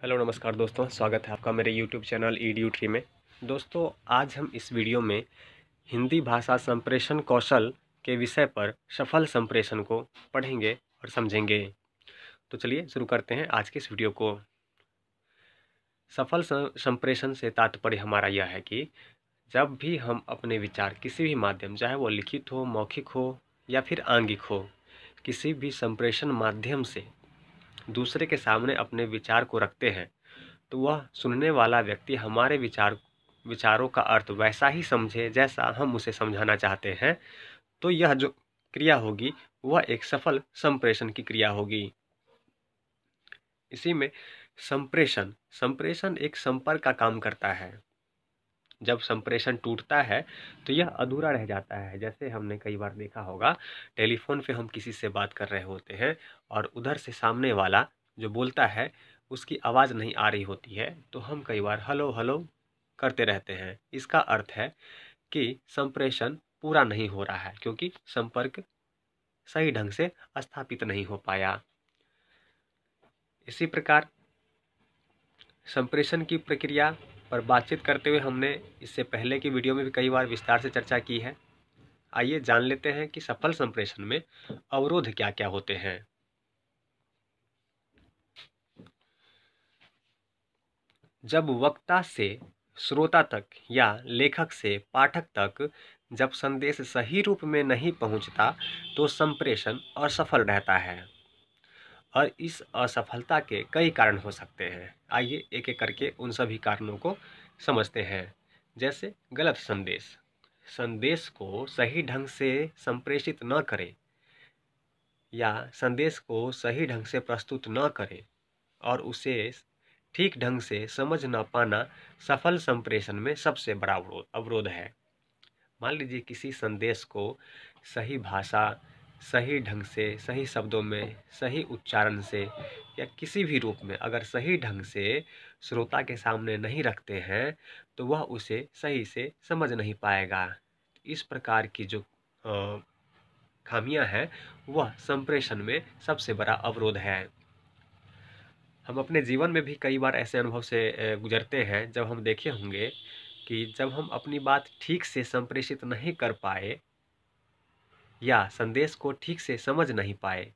Hello नमस्कार दोस्तों, स्वागत है आपका मेरे यूट्यूब चैनल ईडीयू ट्री में। दोस्तों, आज हम इस वीडियो में हिंदी भाषा संप्रेषण कौशल के विषय पर सफल संप्रेषण को पढ़ेंगे और समझेंगे। तो चलिए शुरू करते हैं आज के इस वीडियो को। सफल संप्रेषण से तात्पर्य हमारा यह है कि जब भी हम अपने विचार किसी भी माध्यम, चाहे वो लिखित हो, मौखिक हो या फिर आंगिक हो, किसी भी संप्रेषण माध्यम से दूसरे के सामने अपने विचार को रखते हैं तो वह सुनने वाला व्यक्ति हमारे विचारों का अर्थ वैसा ही समझे जैसा हम उसे समझाना चाहते हैं। तो यह जो क्रिया होगी वह एक सफल संप्रेषण की क्रिया होगी। इसी में संप्रेषण संप्रेषण एक संपर्क का काम करता है। जब संप्रेषण टूटता है तो यह अधूरा रह जाता है। जैसे हमने कई बार देखा होगा, टेलीफोन पे हम किसी से बात कर रहे होते हैं और उधर से सामने वाला जो बोलता है उसकी आवाज़ नहीं आ रही होती है, तो हम कई बार हेलो हेलो करते रहते हैं। इसका अर्थ है कि संप्रेषण पूरा नहीं हो रहा है, क्योंकि संपर्क सही ढंग से स्थापित नहीं हो पाया। इसी प्रकार संप्रेषण की प्रक्रिया पर बातचीत करते हुए हमने इससे पहले की वीडियो में भी कई बार विस्तार से चर्चा की है। आइए जान लेते हैं कि सफल संप्रेषण में अवरोध क्या क्या होते हैं। जब वक्ता से श्रोता तक या लेखक से पाठक तक जब संदेश सही रूप में नहीं पहुंचता तो संप्रेषण असफल रहता है और इस असफलता के कई कारण हो सकते हैं। आइए एक एक करके उन सभी कारणों को समझते हैं। जैसे गलत संदेश, संदेश को सही ढंग से संप्रेषित न करें या संदेश को सही ढंग से प्रस्तुत न करें और उसे ठीक ढंग से समझ न पाना सफल संप्रेषण में सबसे बड़ा अवरोध है। मान लीजिए किसी संदेश को सही भाषा, सही ढंग से, सही शब्दों में, सही उच्चारण से या किसी भी रूप में अगर सही ढंग से श्रोता के सामने नहीं रखते हैं तो वह उसे सही से समझ नहीं पाएगा। इस प्रकार की जो खामियां हैं वह संप्रेषण में सबसे बड़ा अवरोध है। हम अपने जीवन में भी कई बार ऐसे अनुभव से गुजरते हैं जब हम देखे होंगे कि जब हम अपनी बात ठीक से संप्रेषित नहीं कर पाए या संदेश को ठीक से समझ नहीं पाए,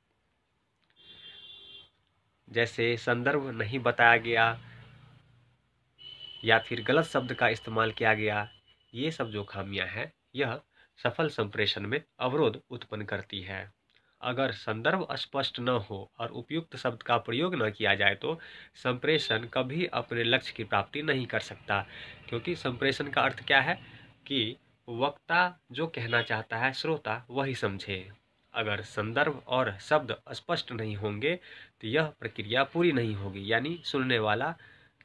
जैसे संदर्भ नहीं बताया गया या फिर गलत शब्द का इस्तेमाल किया गया, ये सब जो खामियां हैं यह सफल संप्रेषण में अवरोध उत्पन्न करती है। अगर संदर्भ स्पष्ट न हो और उपयुक्त शब्द का प्रयोग न किया जाए तो संप्रेषण कभी अपने लक्ष्य की प्राप्ति नहीं कर सकता, क्योंकि संप्रेषण का अर्थ क्या है कि वक्ता जो कहना चाहता है श्रोता वही समझे। अगर संदर्भ और शब्द स्पष्ट नहीं होंगे तो यह प्रक्रिया पूरी नहीं होगी, यानी सुनने वाला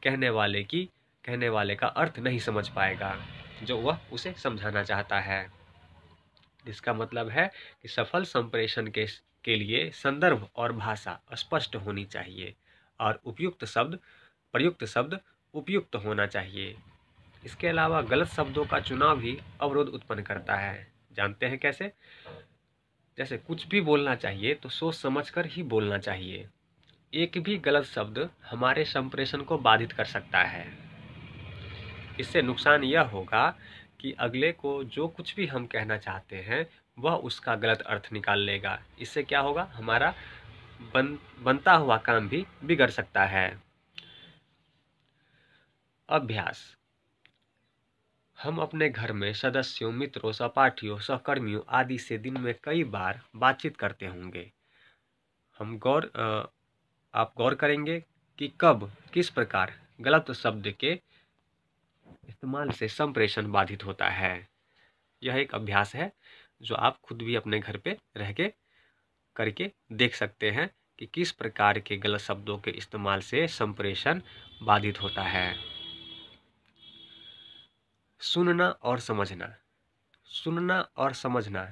कहने वाले का अर्थ नहीं समझ पाएगा जो वह उसे समझाना चाहता है। इसका मतलब है कि सफल संप्रेषण के लिए संदर्भ और भाषा स्पष्ट होनी चाहिए और प्रयुक्त शब्द उपयुक्त होना चाहिए। इसके अलावा गलत शब्दों का चुनाव भी अवरोध उत्पन्न करता है। जानते हैं कैसे? जैसे कुछ भी बोलना चाहिए तो सोच समझकर ही बोलना चाहिए। एक भी गलत शब्द हमारे संप्रेषण को बाधित कर सकता है। इससे नुकसान यह होगा कि अगले को जो कुछ भी हम कहना चाहते हैं वह उसका गलत अर्थ निकाल लेगा। इससे क्या होगा, हमारा बनता हुआ काम भी बिगड़ सकता है। अभ्यास। हम अपने घर में सदस्यों, मित्रों, सहपाठियों, सहकर्मियों आदि से दिन में कई बार बातचीत करते होंगे। आप गौर करेंगे कि कब किस प्रकार गलत शब्द के इस्तेमाल से संप्रेषण बाधित होता है। यह एक अभ्यास है जो आप खुद भी अपने घर पे रह के करके देख सकते हैं कि किस प्रकार के गलत शब्दों के इस्तेमाल से संप्रेषण बाधित होता है। सुनना और समझना, सुनना और समझना,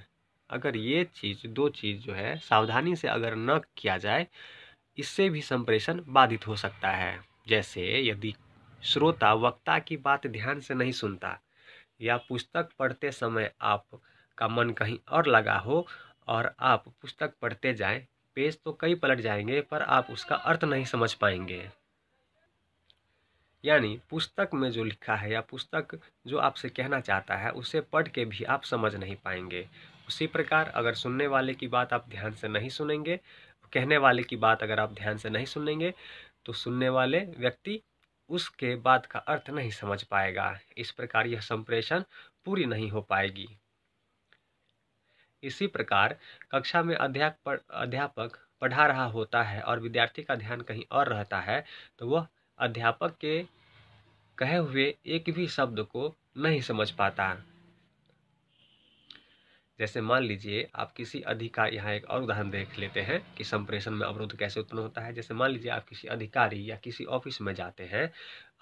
अगर ये दो चीज़ जो है सावधानी से अगर न किया जाए, इससे भी संप्रेषण बाधित हो सकता है। जैसे यदि श्रोता वक्ता की बात ध्यान से नहीं सुनता या पुस्तक पढ़ते समय आपका मन कहीं और लगा हो और आप पुस्तक पढ़ते जाएं, पेज तो कई पलट जाएंगे पर आप उसका अर्थ नहीं समझ पाएंगे। यानी पुस्तक में जो लिखा है या पुस्तक जो आपसे कहना चाहता है उसे पढ़ के भी आप समझ नहीं पाएंगे। उसी प्रकार अगर सुनने वाले की बात आप ध्यान से नहीं सुनेंगे, कहने वाले की बात अगर आप ध्यान से नहीं सुनेंगे, तो सुनने वाले व्यक्ति उसके बात का अर्थ नहीं समझ पाएगा। इस प्रकार यह संप्रेषण पूरी नहीं हो पाएगी। इसी प्रकार कक्षा में अध्यापक पढ़ा रहा होता है और विद्यार्थी का ध्यान कहीं और रहता है, तो वह अध्यापक के कहे हुए एक भी शब्द को नहीं समझ पाता। जैसे मान लीजिए आप किसी अधिकारी, यहाँ एक और उदाहरण देख लेते हैं कि संप्रेषण में अवरोध कैसे उत्पन्न होता है। जैसे मान लीजिए आप किसी अधिकारी या किसी ऑफिस में जाते हैं,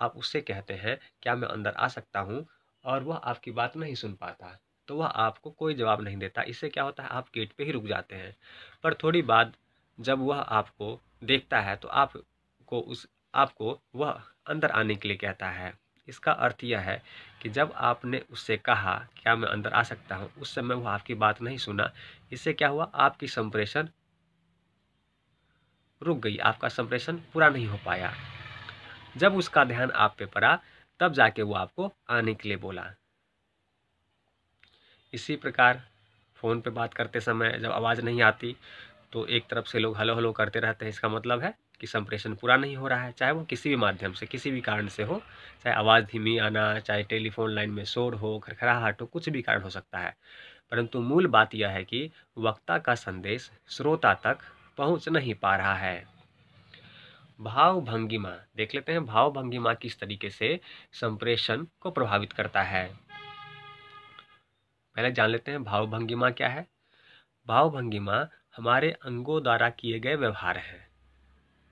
आप उससे कहते हैं क्या मैं अंदर आ सकता हूँ, और वह आपकी बात नहीं सुन पाता, तो वह आपको कोई जवाब नहीं देता। इससे क्या होता है, आप गेट पे ही रुक जाते हैं। पर थोड़ी बाद जब वह आपको देखता है तो आपको वह अंदर आने के लिए कहता है। इसका अर्थ यह है कि जब आपने उससे कहा क्या मैं अंदर आ सकता हूँ, उस समय वह आपकी बात नहीं सुना। इससे क्या हुआ, आपकी संप्रेषण रुक गई, आपका संप्रेषण पूरा नहीं हो पाया। जब उसका ध्यान आप पे पड़ा तब जाके वो आपको आने के लिए बोला। इसी प्रकार फ़ोन पे बात करते समय जब आवाज़ नहीं आती तो एक तरफ से लोग हेलो हेलो करते रहते हैं। इसका मतलब है कि संप्रेषण पूरा नहीं हो रहा है, चाहे वो किसी भी माध्यम से किसी भी कारण से हो, चाहे आवाज़ धीमी आना, चाहे टेलीफोन लाइन में शोर हो, खड़खड़ाहट हो, कुछ भी कारण हो सकता है। परंतु मूल बात यह है कि वक्ता का संदेश श्रोता तक पहुंच नहीं पा रहा है। भाव भंगिमा देख लेते हैं, भाव भंगिमा किस तरीके से संप्रेषण को प्रभावित करता है। पहले जान लेते हैं भाव भंगिमा क्या है। भाव भंगिमा हमारे अंगों द्वारा किए गए व्यवहार हैं।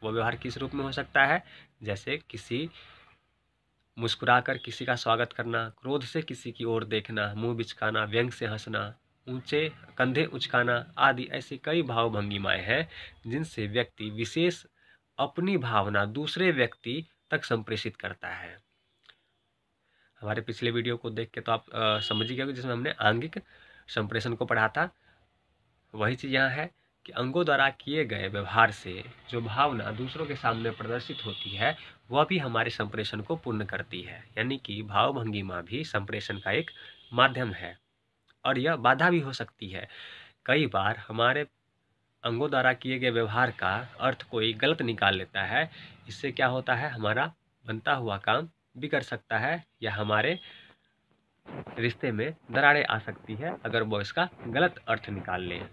वो व्यवहार किस रूप में हो सकता है, जैसे किसी मुस्कुराकर किसी का स्वागत करना, क्रोध से किसी की ओर देखना, मुंह बिचकाना, व्यंग से हंसना, ऊंचे कंधे उचकाना आदि ऐसी कई भाव भंगिमाएं हैं जिनसे व्यक्ति विशेष अपनी भावना दूसरे व्यक्ति तक संप्रेषित करता है। हमारे पिछले वीडियो को देख के तो आप समझ गए जिसमें हमने आंगिक संप्रेषण को पढ़ा था। वही चीज़ यहाँ है कि अंगों द्वारा किए गए व्यवहार से जो भावना दूसरों के सामने प्रदर्शित होती है वह भी हमारे संप्रेषण को पूर्ण करती है। यानी कि भाव भंगिमा भी संप्रेषण का एक माध्यम है और यह बाधा भी हो सकती है। कई बार हमारे अंगों द्वारा किए गए व्यवहार का अर्थ कोई गलत निकाल लेता है। इससे क्या होता है, हमारा बनता हुआ काम बिगड़ सकता है या हमारे रिश्ते में दरारें आ सकती है अगर वो इसका गलत अर्थ निकाल लें।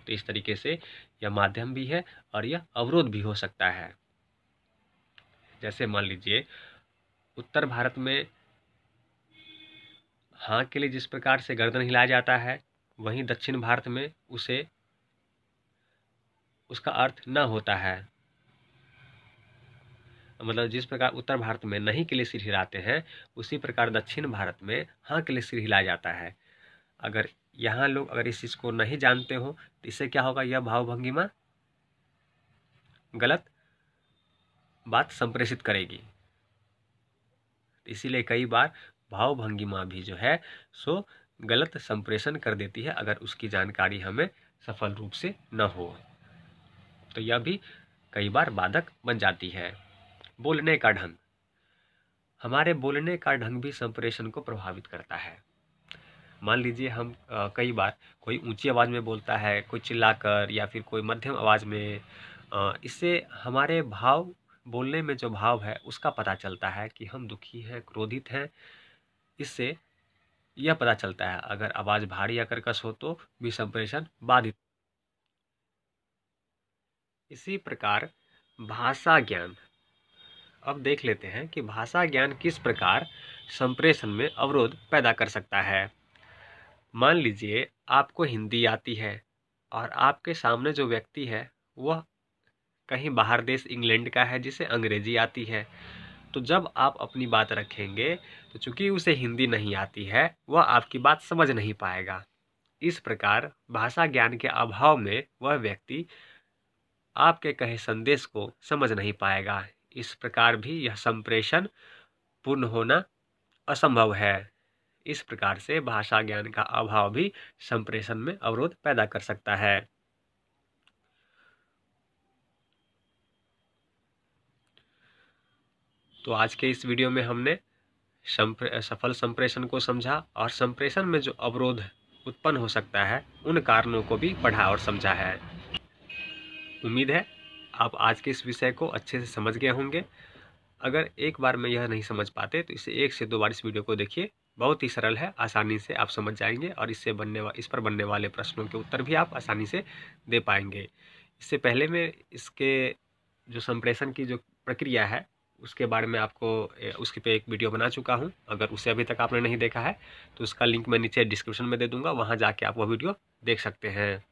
तो इस तरीके से यह माध्यम भी है और यह अवरोध भी हो सकता है। जैसे मान लीजिए उत्तर भारत में हाँ के लिए जिस प्रकार से गर्दन हिलाया जाता है, वहीं दक्षिण भारत में उसका अर्थ न होता है। मतलब जिस प्रकार उत्तर भारत में नहीं के लिए सिर हिलाते हैं, उसी प्रकार दक्षिण भारत में हाँ के लिए सिर हिलाया जाता है। अगर यहाँ लोग अगर इस चीज़ को नहीं जानते हो तो इससे क्या होगा, यह भाव भंगिमा गलत बात संप्रेषित करेगी। इसीलिए कई बार भाव भंगिमा भी जो है सो गलत संप्रेषण कर देती है अगर उसकी जानकारी हमें सफल रूप से न हो, तो यह भी कई बार बाधक बन जाती है। बोलने का ढंग, हमारे बोलने का ढंग भी संप्रेषण को प्रभावित करता है। मान लीजिए हम कई बार कोई ऊंची आवाज़ में बोलता है, कोई चिल्लाकर या फिर कोई मध्यम आवाज़ में, इससे हमारे भाव, बोलने में जो भाव है उसका पता चलता है कि हम दुखी हैं, क्रोधित हैं। इससे यह पता चलता है। अगर आवाज़ भारी या कर्कश हो तो भी संप्रेषण बाधित। इसी प्रकार भाषा ज्ञान, अब देख लेते हैं कि भाषा ज्ञान किस प्रकार संप्रेषण में अवरोध पैदा कर सकता है। मान लीजिए आपको हिंदी आती है और आपके सामने जो व्यक्ति है वह कहीं बाहर देश इंग्लैंड का है जिसे अंग्रेजी आती है। तो जब आप अपनी बात रखेंगे तो चूंकि उसे हिंदी नहीं आती है वह आपकी बात समझ नहीं पाएगा। इस प्रकार भाषा ज्ञान के अभाव में वह व्यक्ति आपके कहे संदेश को समझ नहीं पाएगा। इस प्रकार भी यह संप्रेषण पूर्ण होना असंभव है। इस प्रकार से भाषा ज्ञान का अभाव भी संप्रेषण में अवरोध पैदा कर सकता है। तो आज के इस वीडियो में हमने सफल संप्रेषण को समझा और संप्रेषण में जो अवरोध उत्पन्न हो सकता है उन कारणों को भी पढ़ा और समझा है। उम्मीद है आप आज के इस विषय को अच्छे से समझ गए होंगे। अगर एक बार में यह नहीं समझ पाते तो इसे 1 से 2 बार इस वीडियो को देखिए। बहुत ही सरल है, आसानी से आप समझ जाएंगे और इस पर बनने वाले प्रश्नों के उत्तर भी आप आसानी से दे पाएंगे। इससे पहले मैं इसके जो संप्रेषण की जो प्रक्रिया है उसके बारे में आपको उसके पे एक वीडियो बना चुका हूं। अगर उसे अभी तक आपने नहीं देखा है तो उसका लिंक मैं नीचे डिस्क्रिप्शन में दे दूंगा, वहां जाके आप वो वीडियो देख सकते हैं।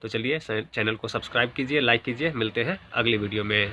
तो चलिए चैनल को सब्सक्राइब कीजिए, लाइक कीजिए। मिलते हैं अगली वीडियो में।